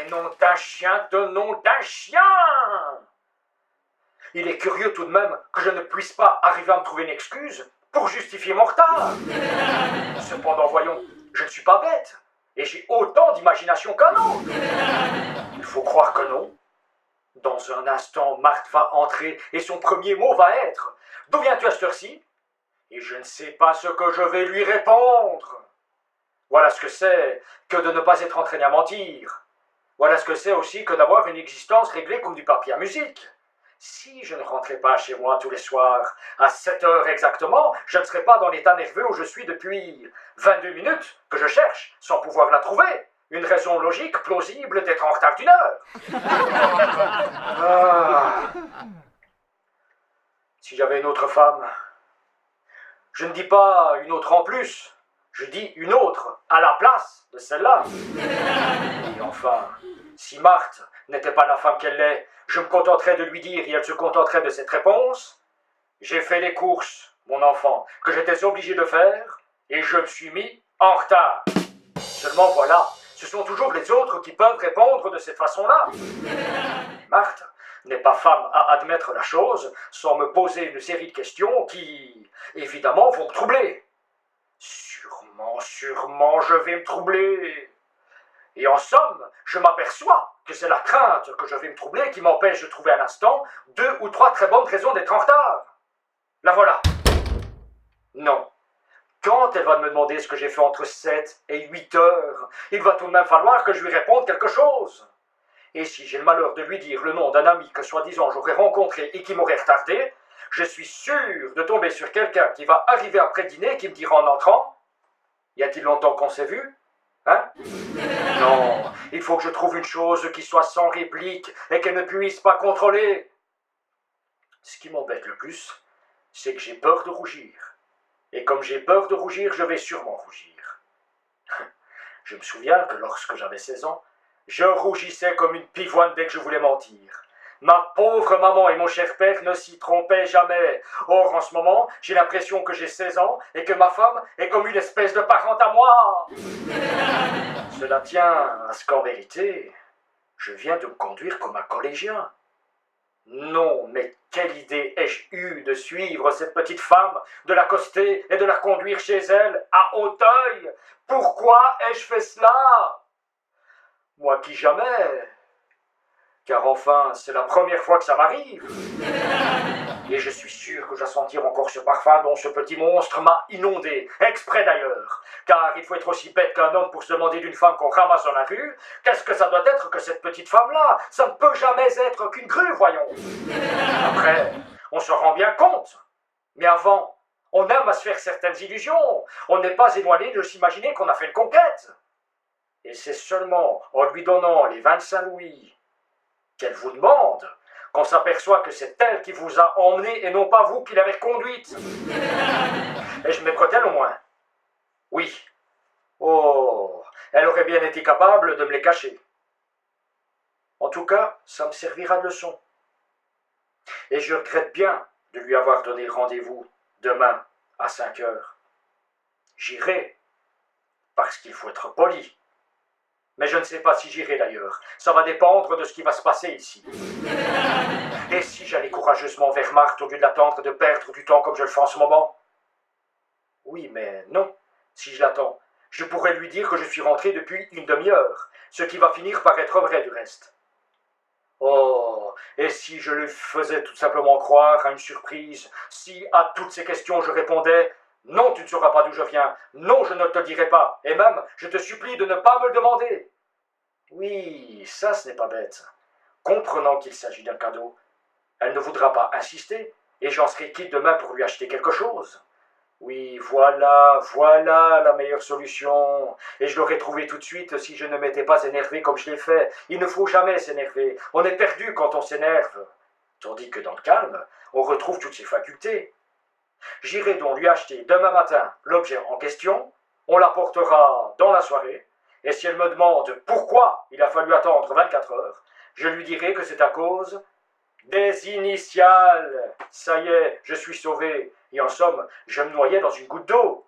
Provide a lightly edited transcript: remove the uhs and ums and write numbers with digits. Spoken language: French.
nom d'un chien, de nom d'un chien! Il est curieux tout de même que je ne puisse pas arriver à me trouver une excuse pour justifier mon retard. Cependant, voyons, je ne suis pas bête, et j'ai autant d'imagination qu'un autre. Il faut croire que non. Dans un instant, Marthe va entrer, et son premier mot va être « D'où viens-tu à cette heure-ci » Et je ne sais pas ce que je vais lui répondre. Voilà ce que c'est que de ne pas être entraîné à mentir. Voilà ce que c'est aussi que d'avoir une existence réglée comme du papier à musique. Si je ne rentrais pas chez moi tous les soirs, à 7 heures exactement, je ne serais pas dans l'état nerveux où je suis depuis 22 minutes que je cherche, sans pouvoir la trouver. Une raison logique, plausible d'être en retard d'1 heure. Ah. Si j'avais une autre femme, je ne dis pas une autre en plus, je dis une autre à la place de celle-là. Et enfin, si Marthe n'était pas la femme qu'elle est, je me contenterais de lui dire, et elle se contenterait de cette réponse, j'ai fait les courses, mon enfant, que j'étais obligé de faire, et je me suis mis en retard. Seulement voilà, ce sont toujours les autres qui peuvent répondre de cette façon-là. Marthe n'est pas femme à admettre la chose sans me poser une série de questions qui, évidemment, vont me troubler. Sûrement, je vais me troubler. Et en somme, je m'aperçois que c'est la crainte que je vais me troubler qui m'empêche de trouver à l'instant 2 ou 3 très bonnes raisons d'être en retard. La voilà. Non. Quand elle va me demander ce que j'ai fait entre 7 et 8 heures, il va tout de même falloir que je lui réponde quelque chose. Et si j'ai le malheur de lui dire le nom d'un ami que soi-disant j'aurais rencontré et qui m'aurait retardé, je suis sûr de tomber sur quelqu'un qui va arriver après dîner et qui me dira en entrant « Y a-t-il longtemps qu'on s'est vu ? Hein ? Non, il faut que je trouve une chose qui soit sans réplique et qu'elle ne puisse pas contrôler. » Ce qui m'embête le plus, c'est que j'ai peur de rougir. Et comme j'ai peur de rougir, je vais sûrement rougir. Je me souviens que lorsque j'avais 16 ans, je rougissais comme une pivoine dès que je voulais mentir. Ma pauvre maman et mon cher père ne s'y trompaient jamais. Or, en ce moment, j'ai l'impression que j'ai 16 ans et que ma femme est comme une espèce de parente à moi. Cela tient à ce qu'en vérité, je viens de me conduire comme un collégien. Non, mais quelle idée ai-je eue de suivre cette petite femme, de l'accoster et de la conduire chez elle, à Auteuil? Pourquoi ai-je fait cela? Moi qui jamais, car enfin, c'est la première fois que ça m'arrive. Et je suis sûr que je vais sentir encore ce parfum dont ce petit monstre m'a inondé, exprès d'ailleurs. Car il faut être aussi bête qu'un homme pour se demander d'une femme qu'on ramasse dans la rue, qu'est-ce que ça doit être que cette petite femme-là? Ça ne peut jamais être qu'une grue, voyons. Après, on se rend bien compte. Mais avant, on aime à se faire certaines illusions. On n'est pas éloigné de s'imaginer qu'on a fait une conquête. Et c'est seulement en lui donnant les 25 louis qu'elle vous demande qu'on s'aperçoit que c'est elle qui vous a emmené et non pas vous qui l'avez conduite. Ai-je mes bretelles au moins? Oui. Oh, elle aurait bien été capable de me les cacher. En tout cas, ça me servira de leçon. Et je regrette bien de lui avoir donné rendez-vous demain à 5 heures. J'irai, parce qu'il faut être poli. Mais je ne sais pas si j'irai d'ailleurs. Ça va dépendre de ce qui va se passer ici. Et si j'allais courageusement vers Marthe au lieu de l'attendre et de perdre du temps comme je le fais en ce moment? Oui, mais non. Si je l'attends, je pourrais lui dire que je suis rentré depuis une demi-heure, ce qui va finir par être vrai du reste. Oh, et si je lui faisais tout simplement croire à une surprise, si à toutes ces questions je répondais « Non, tu ne sauras pas d'où je viens. Non, je ne te le dirai pas. Et même, je te supplie de ne pas me le demander. » Oui, ça ce n'est pas bête. Comprenant qu'il s'agit d'un cadeau, elle ne voudra pas insister, et j'en serai quitte demain pour lui acheter quelque chose. Oui, voilà la meilleure solution. Et je l'aurais trouvé tout de suite si je ne m'étais pas énervé comme je l'ai fait. Il ne faut jamais s'énerver. On est perdu quand on s'énerve. Tandis que dans le calme, on retrouve toutes ses facultés. J'irai donc lui acheter demain matin l'objet en question, on l'apportera dans la soirée, et si elle me demande pourquoi il a fallu attendre 24 heures, je lui dirai que c'est à cause des initiales. Ça y est, je suis sauvé, et en somme, je me noyais dans une goutte d'eau.